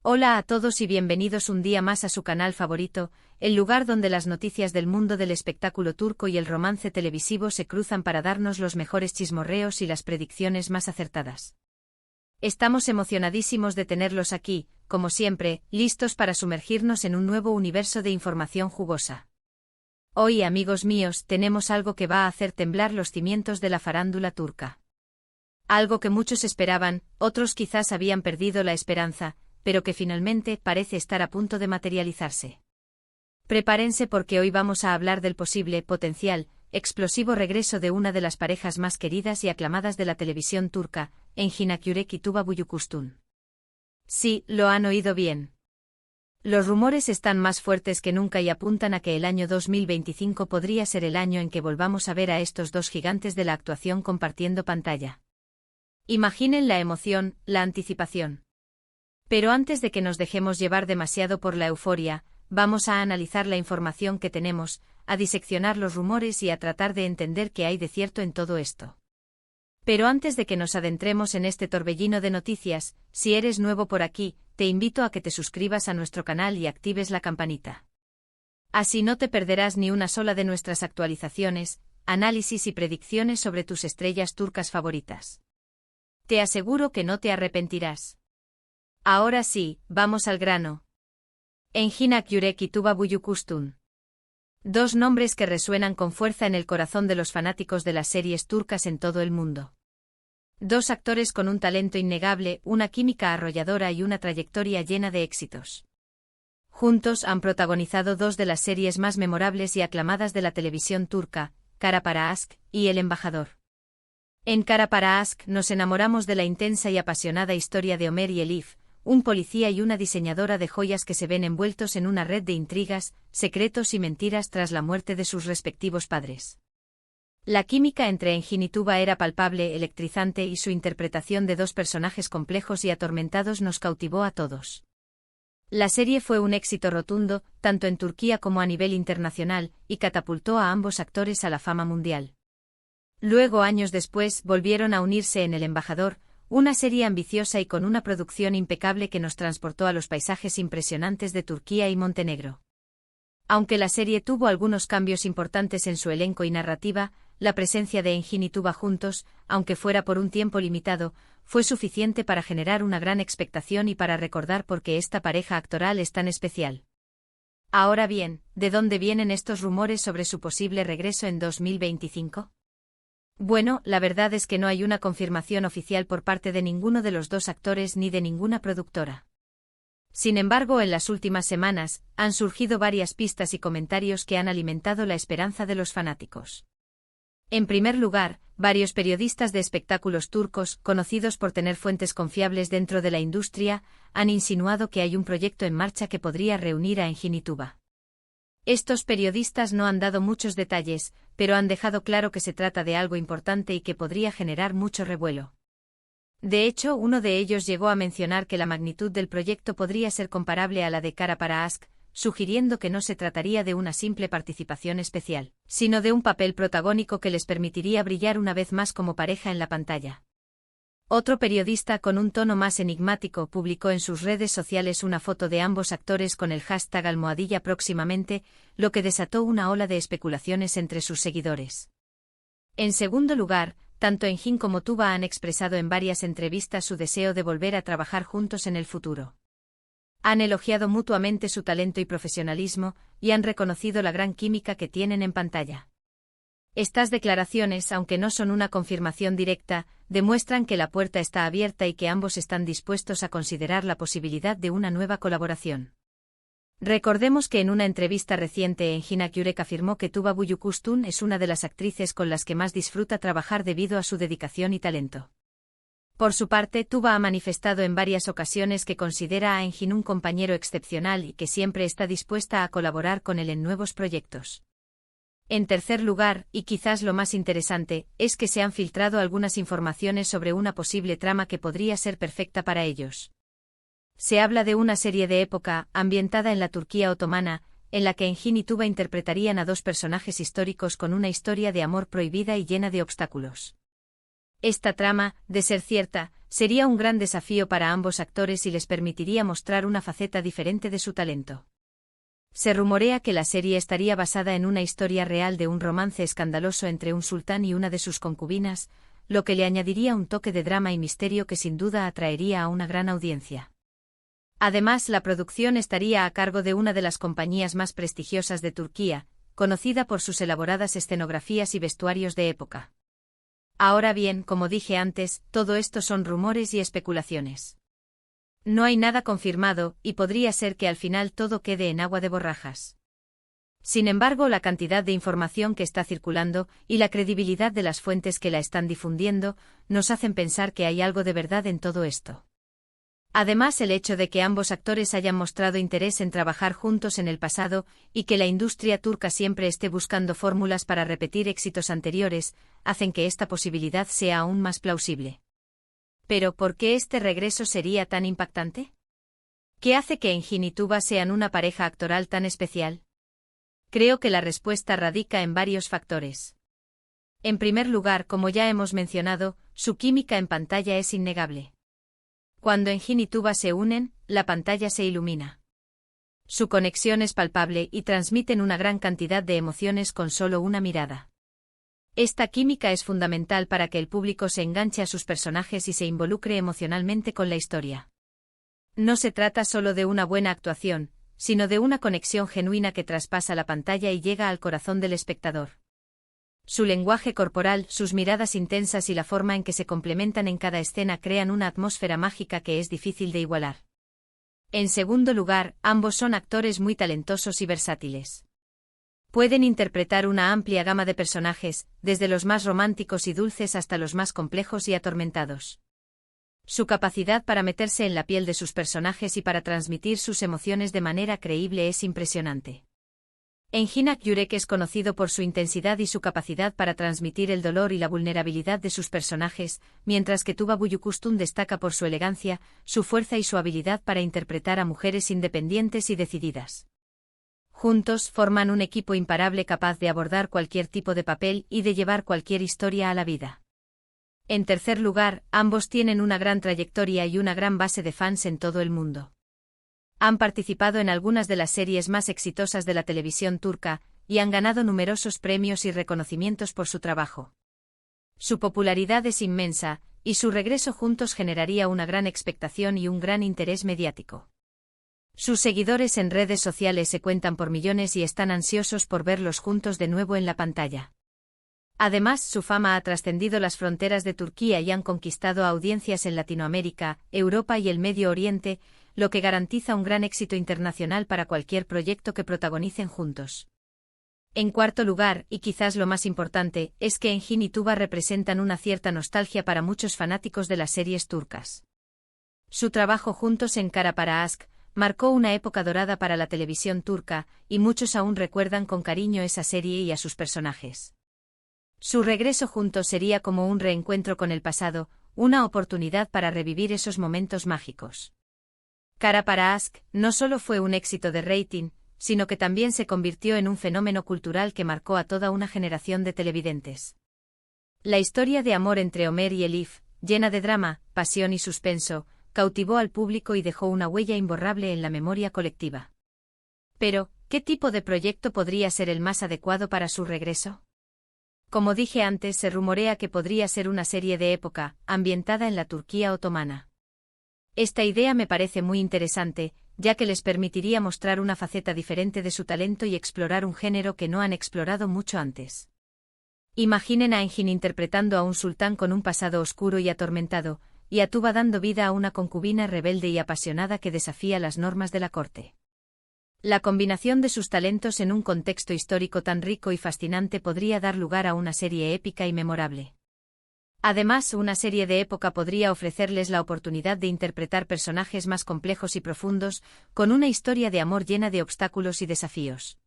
Hola a todos y bienvenidos un día más a su canal favorito, el lugar donde las noticias del mundo del espectáculo turco y el romance televisivo se cruzan para darnos los mejores chismorreos y las predicciones más acertadas. Estamos emocionadísimos de tenerlos aquí, como siempre, listos para sumergirnos en un nuevo universo de información jugosa. Hoy, amigos míos, tenemos algo que va a hacer temblar los cimientos de la farándula turca. Algo que muchos esperaban, otros quizás habían perdido la esperanza, pero que finalmente parece estar a punto de materializarse. Prepárense porque hoy vamos a hablar del posible, potencial, explosivo regreso de una de las parejas más queridas y aclamadas de la televisión turca, Engin Akyürek y Tuba Büyüküstün. Sí, lo han oído bien. Los rumores están más fuertes que nunca y apuntan a que el año 2025 podría ser el año en que volvamos a ver a estos dos gigantes de la actuación compartiendo pantalla. Imaginen la emoción, la anticipación. Pero antes de que nos dejemos llevar demasiado por la euforia, vamos a analizar la información que tenemos, a diseccionar los rumores y a tratar de entender qué hay de cierto en todo esto. Pero antes de que nos adentremos en este torbellino de noticias, si eres nuevo por aquí, te invito a que te suscribas a nuestro canal y actives la campanita. Así no te perderás ni una sola de nuestras actualizaciones, análisis y predicciones sobre tus estrellas turcas favoritas. Te aseguro que no te arrepentirás. Ahora sí, vamos al grano. Engin Akyürek y Tuba Büyüküstün. Dos nombres que resuenan con fuerza en el corazón de los fanáticos de las series turcas en todo el mundo. Dos actores con un talento innegable, una química arrolladora y una trayectoria llena de éxitos. Juntos han protagonizado dos de las series más memorables y aclamadas de la televisión turca, Kara Para Aşk y El Embajador. En Kara Para Aşk nos enamoramos de la intensa y apasionada historia de Ömer y Elif, un policía y una diseñadora de joyas que se ven envueltos en una red de intrigas, secretos y mentiras tras la muerte de sus respectivos padres. La química entre Engin y Tuba era palpable, electrizante y su interpretación de dos personajes complejos y atormentados nos cautivó a todos. La serie fue un éxito rotundo, tanto en Turquía como a nivel internacional, y catapultó a ambos actores a la fama mundial. Luego, años después, volvieron a unirse en El Embajador, una serie ambiciosa y con una producción impecable que nos transportó a los paisajes impresionantes de Turquía y Montenegro. Aunque la serie tuvo algunos cambios importantes en su elenco y narrativa, la presencia de Engin y Tuba juntos, aunque fuera por un tiempo limitado, fue suficiente para generar una gran expectación y para recordar por qué esta pareja actoral es tan especial. Ahora bien, ¿de dónde vienen estos rumores sobre su posible regreso en 2025? Bueno, la verdad es que no hay una confirmación oficial por parte de ninguno de los dos actores ni de ninguna productora. Sin embargo, en las últimas semanas, han surgido varias pistas y comentarios que han alimentado la esperanza de los fanáticos. En primer lugar, varios periodistas de espectáculos turcos, conocidos por tener fuentes confiables dentro de la industria, han insinuado que hay un proyecto en marcha que podría reunir a Engin y Tuba. Estos periodistas no han dado muchos detalles, pero han dejado claro que se trata de algo importante y que podría generar mucho revuelo. De hecho, uno de ellos llegó a mencionar que la magnitud del proyecto podría ser comparable a la de Kara Para Aşk, sugiriendo que no se trataría de una simple participación especial, sino de un papel protagónico que les permitiría brillar una vez más como pareja en la pantalla. Otro periodista con un tono más enigmático publicó en sus redes sociales una foto de ambos actores con el hashtag #próximamente, lo que desató una ola de especulaciones entre sus seguidores. En segundo lugar, tanto Engin como Tuba han expresado en varias entrevistas su deseo de volver a trabajar juntos en el futuro. Han elogiado mutuamente su talento y profesionalismo, y han reconocido la gran química que tienen en pantalla. Estas declaraciones, aunque no son una confirmación directa, demuestran que la puerta está abierta y que ambos están dispuestos a considerar la posibilidad de una nueva colaboración. Recordemos que en una entrevista reciente Engin Akyürek afirmó que Tuba Büyüküstün es una de las actrices con las que más disfruta trabajar debido a su dedicación y talento. Por su parte, Tuba ha manifestado en varias ocasiones que considera a Engin un compañero excepcional y que siempre está dispuesta a colaborar con él en nuevos proyectos. En tercer lugar, y quizás lo más interesante, es que se han filtrado algunas informaciones sobre una posible trama que podría ser perfecta para ellos. Se habla de una serie de época, ambientada en la Turquía otomana, en la que Engin y Tuba interpretarían a dos personajes históricos con una historia de amor prohibida y llena de obstáculos. Esta trama, de ser cierta, sería un gran desafío para ambos actores y les permitiría mostrar una faceta diferente de su talento. Se rumorea que la serie estaría basada en una historia real de un romance escandaloso entre un sultán y una de sus concubinas, lo que le añadiría un toque de drama y misterio que sin duda atraería a una gran audiencia. Además, la producción estaría a cargo de una de las compañías más prestigiosas de Turquía, conocida por sus elaboradas escenografías y vestuarios de época. Ahora bien, como dije antes, todo esto son rumores y especulaciones. No hay nada confirmado, y podría ser que al final todo quede en agua de borrajas. Sin embargo, la cantidad de información que está circulando y la credibilidad de las fuentes que la están difundiendo nos hacen pensar que hay algo de verdad en todo esto. Además, el hecho de que ambos actores hayan mostrado interés en trabajar juntos en el pasado y que la industria turca siempre esté buscando fórmulas para repetir éxitos anteriores, hacen que esta posibilidad sea aún más plausible. Pero, ¿por qué este regreso sería tan impactante? ¿Qué hace que Engin y Tuba sean una pareja actoral tan especial? Creo que la respuesta radica en varios factores. En primer lugar, como ya hemos mencionado, su química en pantalla es innegable. Cuando Engin y Tuba se unen, la pantalla se ilumina. Su conexión es palpable y transmiten una gran cantidad de emociones con solo una mirada. Esta química es fundamental para que el público se enganche a sus personajes y se involucre emocionalmente con la historia. No se trata solo de una buena actuación, sino de una conexión genuina que traspasa la pantalla y llega al corazón del espectador. Su lenguaje corporal, sus miradas intensas y la forma en que se complementan en cada escena crean una atmósfera mágica que es difícil de igualar. En segundo lugar, ambos son actores muy talentosos y versátiles. Pueden interpretar una amplia gama de personajes, desde los más románticos y dulces hasta los más complejos y atormentados. Su capacidad para meterse en la piel de sus personajes y para transmitir sus emociones de manera creíble es impresionante. Engin Akyürek es conocido por su intensidad y su capacidad para transmitir el dolor y la vulnerabilidad de sus personajes, mientras que Tuba Büyüküstün destaca por su elegancia, su fuerza y su habilidad para interpretar a mujeres independientes y decididas. Juntos forman un equipo imparable capaz de abordar cualquier tipo de papel y de llevar cualquier historia a la vida. En tercer lugar, ambos tienen una gran trayectoria y una gran base de fans en todo el mundo. Han participado en algunas de las series más exitosas de la televisión turca, y han ganado numerosos premios y reconocimientos por su trabajo. Su popularidad es inmensa, y su regreso juntos generaría una gran expectación y un gran interés mediático. Sus seguidores en redes sociales se cuentan por millones y están ansiosos por verlos juntos de nuevo en la pantalla. Además, su fama ha trascendido las fronteras de Turquía y han conquistado audiencias en Latinoamérica, Europa y el Medio Oriente, lo que garantiza un gran éxito internacional para cualquier proyecto que protagonicen juntos. En cuarto lugar, y quizás lo más importante, es que Engin y Tuba representan una cierta nostalgia para muchos fanáticos de las series turcas. Su trabajo juntos en Kara para Aşk marcó una época dorada para la televisión turca, y muchos aún recuerdan con cariño esa serie y a sus personajes. Su regreso juntos sería como un reencuentro con el pasado, una oportunidad para revivir esos momentos mágicos. Kara para Aşk no solo fue un éxito de rating, sino que también se convirtió en un fenómeno cultural que marcó a toda una generación de televidentes. La historia de amor entre Ömer y Elif, llena de drama, pasión y suspenso, cautivó al público y dejó una huella imborrable en la memoria colectiva. Pero, ¿qué tipo de proyecto podría ser el más adecuado para su regreso? Como dije antes, se rumorea que podría ser una serie de época, ambientada en la Turquía otomana. Esta idea me parece muy interesante, ya que les permitiría mostrar una faceta diferente de su talento y explorar un género que no han explorado mucho antes. Imaginen a Engin interpretando a un sultán con un pasado oscuro y atormentado, y a Tuba dando vida a una concubina rebelde y apasionada que desafía las normas de la corte. La combinación de sus talentos en un contexto histórico tan rico y fascinante podría dar lugar a una serie épica y memorable. Además, una serie de época podría ofrecerles la oportunidad de interpretar personajes más complejos y profundos, con una historia de amor llena de obstáculos y desafíos.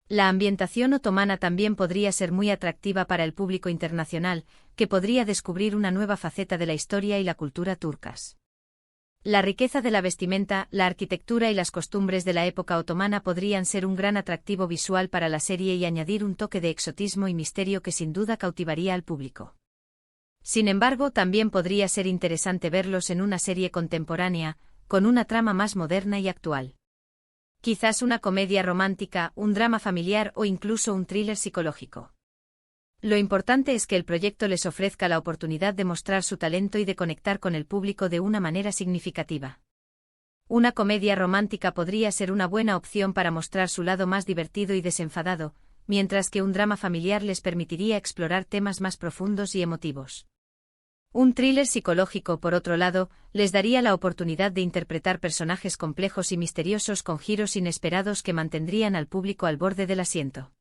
La ambientación otomana también podría ser muy atractiva para el público internacional, que podría descubrir una nueva faceta de la historia y la cultura turcas. La riqueza de la vestimenta, la arquitectura y las costumbres de la época otomana podrían ser un gran atractivo visual para la serie y añadir un toque de exotismo y misterio que sin duda cautivaría al público. Sin embargo, también podría ser interesante verlos en una serie contemporánea, con una trama más moderna y actual. Quizás una comedia romántica, un drama familiar o incluso un thriller psicológico. Lo importante es que el proyecto les ofrezca la oportunidad de mostrar su talento y de conectar con el público de una manera significativa. Una comedia romántica podría ser una buena opción para mostrar su lado más divertido y desenfadado, mientras que un drama familiar les permitiría explorar temas más profundos y emotivos. Un thriller psicológico, por otro lado, les daría la oportunidad de interpretar personajes complejos y misteriosos con giros inesperados que mantendrían al público al borde del asiento.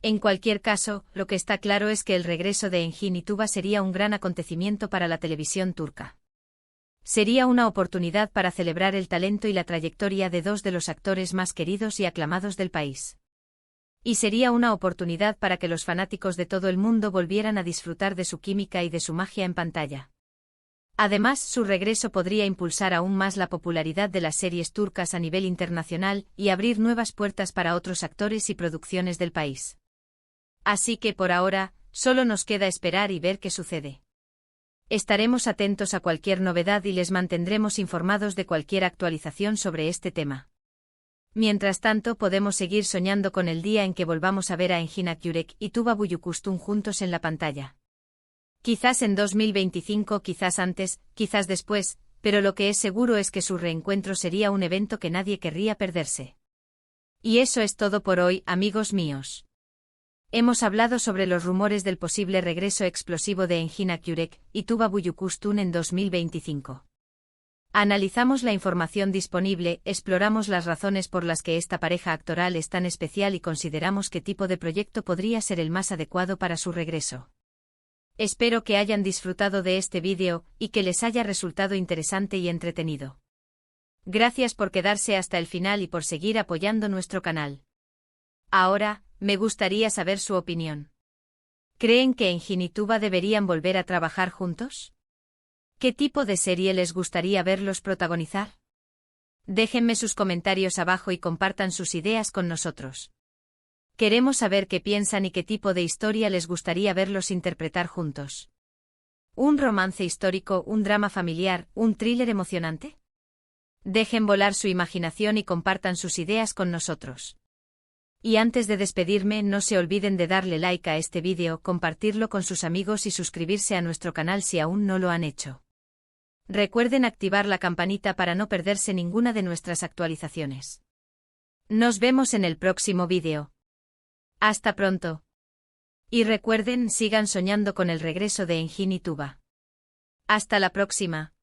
En cualquier caso, lo que está claro es que el regreso de Engin y Tuba sería un gran acontecimiento para la televisión turca. Sería una oportunidad para celebrar el talento y la trayectoria de dos de los actores más queridos y aclamados del país. Y sería una oportunidad para que los fanáticos de todo el mundo volvieran a disfrutar de su química y de su magia en pantalla. Además, su regreso podría impulsar aún más la popularidad de las series turcas a nivel internacional y abrir nuevas puertas para otros actores y producciones del país. Así que por ahora, solo nos queda esperar y ver qué sucede. Estaremos atentos a cualquier novedad y les mantendremos informados de cualquier actualización sobre este tema. Mientras tanto, podemos seguir soñando con el día en que volvamos a ver a Engin Akyurek y Tuba Büyüküstün juntos en la pantalla. Quizás en 2025, quizás antes, quizás después, pero lo que es seguro es que su reencuentro sería un evento que nadie querría perderse. Y eso es todo por hoy, amigos míos. Hemos hablado sobre los rumores del posible regreso explosivo de Engin Akyurek y Tuba Büyüküstün en 2025. Analizamos la información disponible, exploramos las razones por las que esta pareja actoral es tan especial y consideramos qué tipo de proyecto podría ser el más adecuado para su regreso. Espero que hayan disfrutado de este vídeo y que les haya resultado interesante y entretenido. Gracias por quedarse hasta el final y por seguir apoyando nuestro canal. Ahora, me gustaría saber su opinión. ¿Creen que Engin y Tuba deberían volver a trabajar juntos? ¿Qué tipo de serie les gustaría verlos protagonizar? Déjenme sus comentarios abajo y compartan sus ideas con nosotros. Queremos saber qué piensan y qué tipo de historia les gustaría verlos interpretar juntos. ¿Un romance histórico, un drama familiar, un thriller emocionante? Dejen volar su imaginación y compartan sus ideas con nosotros. Y antes de despedirme, no se olviden de darle like a este vídeo, compartirlo con sus amigos y suscribirse a nuestro canal si aún no lo han hecho. Recuerden activar la campanita para no perderse ninguna de nuestras actualizaciones. Nos vemos en el próximo vídeo. Hasta pronto. Y recuerden, sigan soñando con el regreso de Engin y Tuba. Hasta la próxima.